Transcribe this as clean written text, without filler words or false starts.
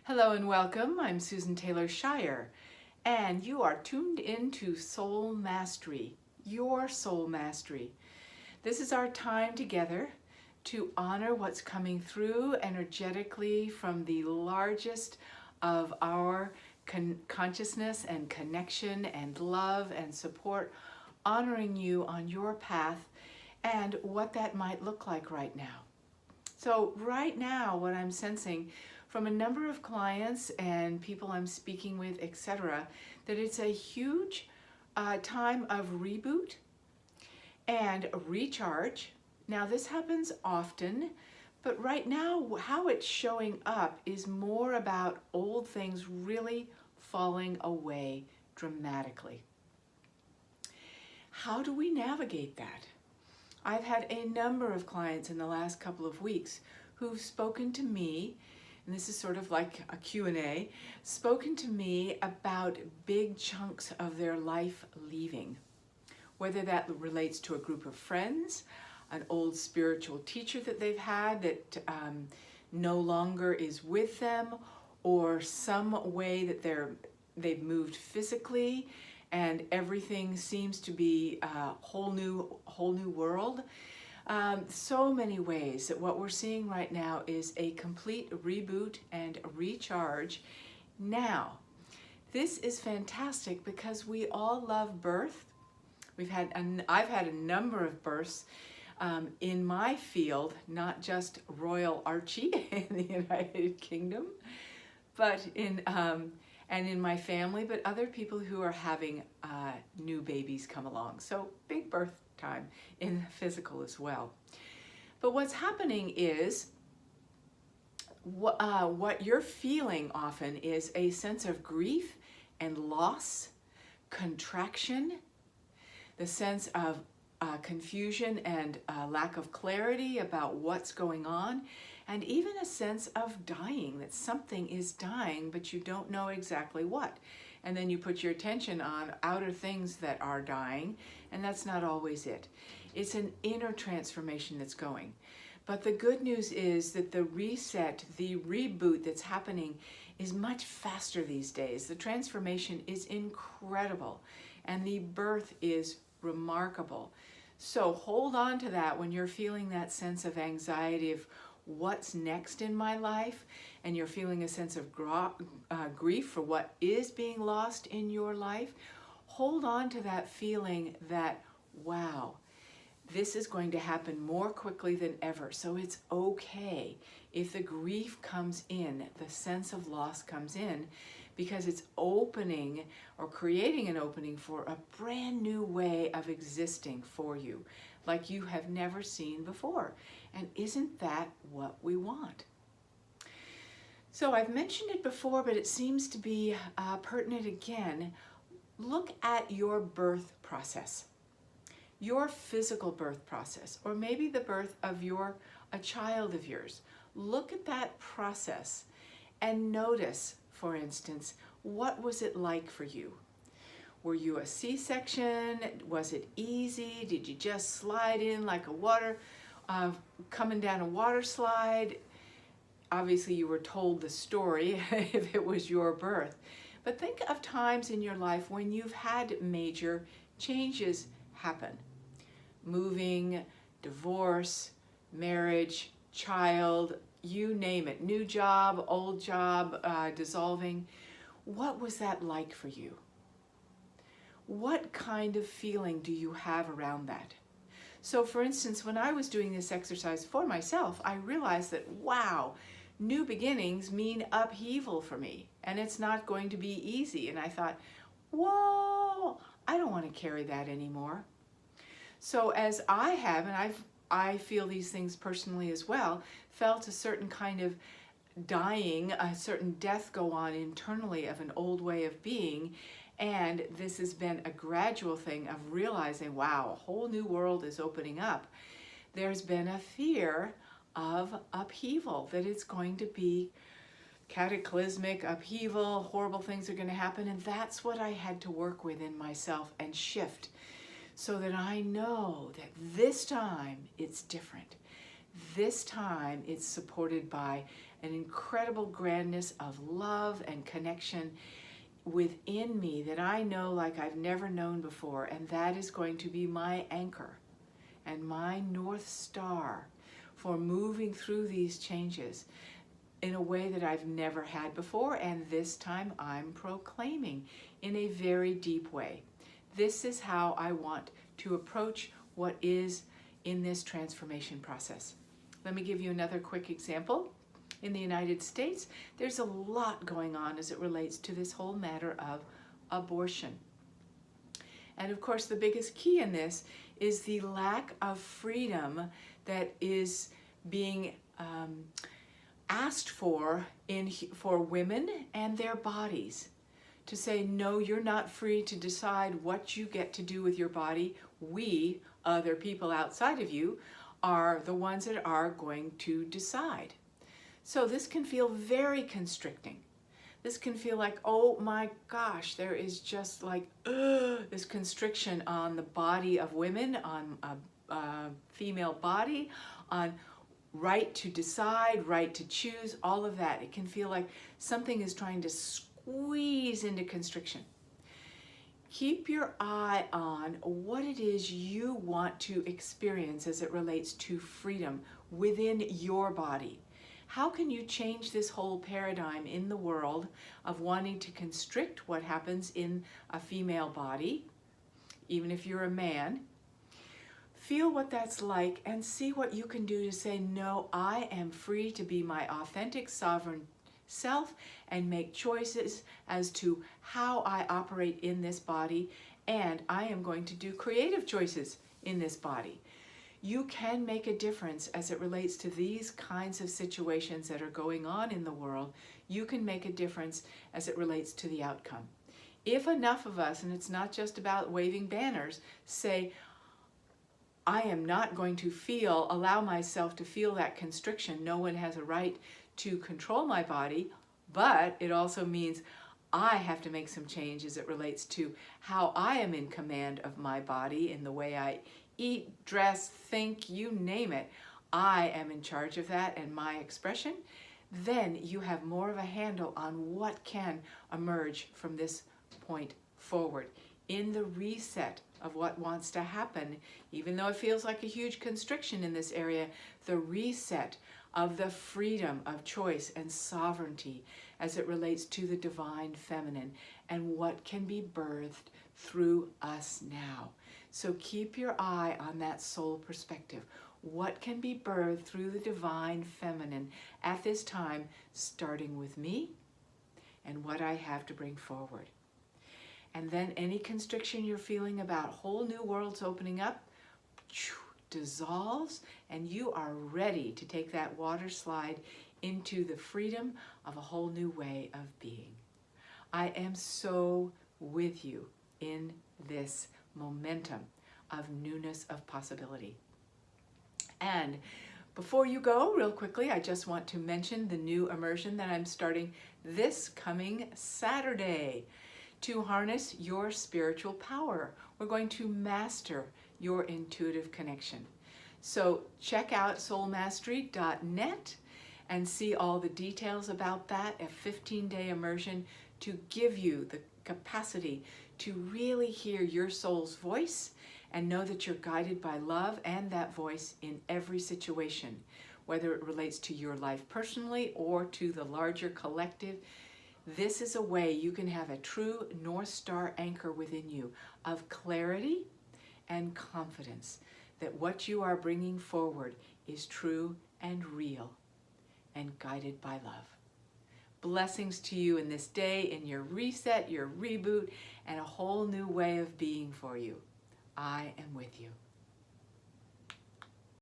Hello and welcome. I'm Susan Taylor Shire, and you are tuned into Soul Mastery, your soul mastery. This is our time together to honor what's coming through energetically from the largest of our consciousness and connection and love and support, honoring you on your path and what that might look like right now. So right now, what I'm sensing from a number of clients and people I'm speaking with, etc., that it's a huge time of reboot and recharge. Now, this happens often, but right now, how it's showing up is more about old things really falling away dramatically. How do we navigate that? I've had a number of clients in the last couple of weeks who've spoken to me, and this is sort of like a Q&A, spoken to me about big chunks of their life leaving. Whether that relates to a group of friends, an old spiritual teacher that they've had that no longer is with them, or some way that they've moved physically and everything seems to be a whole new world. So many ways that what we're seeing right now is a complete reboot and recharge. Now, this is fantastic because we all love birth. I've had a number of births in my field, not just Royal Archie in the United Kingdom, but in my family, but other people who are having new babies come along. So big birth time in physical as well. But what's happening is what you're feeling often is a sense of grief and loss, contraction, the sense of confusion and lack of clarity about what's going on, and even a sense of dying, that something is dying, but you don't know exactly what. And then you put your attention on outer things that are dying, and that's not always it. It's an inner transformation that's going. But the good news is that the reset, the reboot that's happening is much faster these days. The transformation is incredible, and the birth is remarkable. So hold on to that when you're feeling that sense of anxiety of what's next in my life, and you're feeling a sense of grief for what is being lost in your life. Hold on to that feeling that, wow, this is going to happen more quickly than ever. So it's okay if the grief comes in, the sense of loss comes in, because it's opening or creating an opening for a brand new way of existing for you, like you have never seen before. And isn't that what we want? So I've mentioned it before, but it seems to be pertinent again. Look at your birth process, your physical birth process, or maybe the birth of a child of yours. Look at that process and notice, for instance, what was it like for you? Were you a C-section? Was it easy? Did you just slide in like coming down a water slide? Obviously you were told the story if it was your birth. But think of times in your life when you've had major changes happen. Moving, divorce, marriage, child, you name it, new job, old job, dissolving. What was that like for you? What kind of feeling do you have around that? So for instance, when I was doing this exercise for myself, I realized that, wow, new beginnings mean upheaval for me, and it's not going to be easy. And I thought, whoa, I don't want to carry that anymore. So as I have, and I feel these things personally as well, felt a certain kind of dying, a certain death go on internally of an old way of being. And this has been a gradual thing of realizing, wow, a whole new world is opening up. There's been a fear of upheaval, that it's going to be cataclysmic upheaval, horrible things are going to happen. And that's what I had to work with in myself and shift, so that I know that this time it's different. This time it's supported by an incredible grandness of love and connection within me that I know like I've never known before, and that is going to be my anchor and my North Star for moving through these changes in a way that I've never had before, and this time I'm proclaiming in a very deep way. This is how I want to approach what is in this transformation process. Let me give you another quick example. In the United States, there's a lot going on as it relates to this whole matter of abortion. And of course, the biggest key in this is the lack of freedom that is being asked for women and their bodies. To say, no, you're not free to decide what you get to do with your body. We, other people outside of you, are the ones that are going to decide. So this can feel very constricting. This can feel like, oh my gosh, there is just like this constriction on the body of women, on a female body, on right to decide, right to choose, all of that. It can feel like something is trying to squeeze into constriction. Keep your eye on what it is you want to experience as it relates to freedom within your body. How can you change this whole paradigm in the world of wanting to constrict what happens in a female body, even if you're a man? Feel what that's like and see what you can do to say, no, I am free to be my authentic, sovereign self and make choices as to how I operate in this body, and I am going to do creative choices in this body. You can make a difference as it relates to these kinds of situations that are going on in the world. You can make a difference as it relates to the outcome. If enough of us, and it's not just about waving banners, say, I am not going to allow myself to feel that constriction. No one has a right to control my body, but it also means I have to make some change as it relates to how I am in command of my body in the way I eat, dress, think, you name it. I am in charge of that and my expression. Then you have more of a handle on what can emerge from this point forward in the reset of what wants to happen. Even though it feels like a huge constriction in this area, the reset of the freedom of choice and sovereignty as it relates to the divine feminine and what can be birthed through us now. So keep your eye on that soul perspective. What can be birthed through the divine feminine at this time, starting with me and what I have to bring forward. And then any constriction you're feeling about whole new worlds opening up, dissolves, and you are ready to take that water slide into the freedom of a whole new way of being. I am so with you in this momentum of newness of possibility. And before you go, real quickly, I just want to mention the new immersion that I'm starting this coming Saturday to harness your spiritual power. We're going to master your intuitive connection. So check out soulmastery.net and see all the details about that, a 15-day immersion to give you the capacity to really hear your soul's voice and know that you're guided by love and that voice in every situation, whether it relates to your life personally or to the larger collective. This is a way you can have a true North Star anchor within you of clarity and confidence that what you are bringing forward is true and real and guided by love. Blessings to you in this day, in your reset, your reboot, and a whole new way of being for you. I am with you.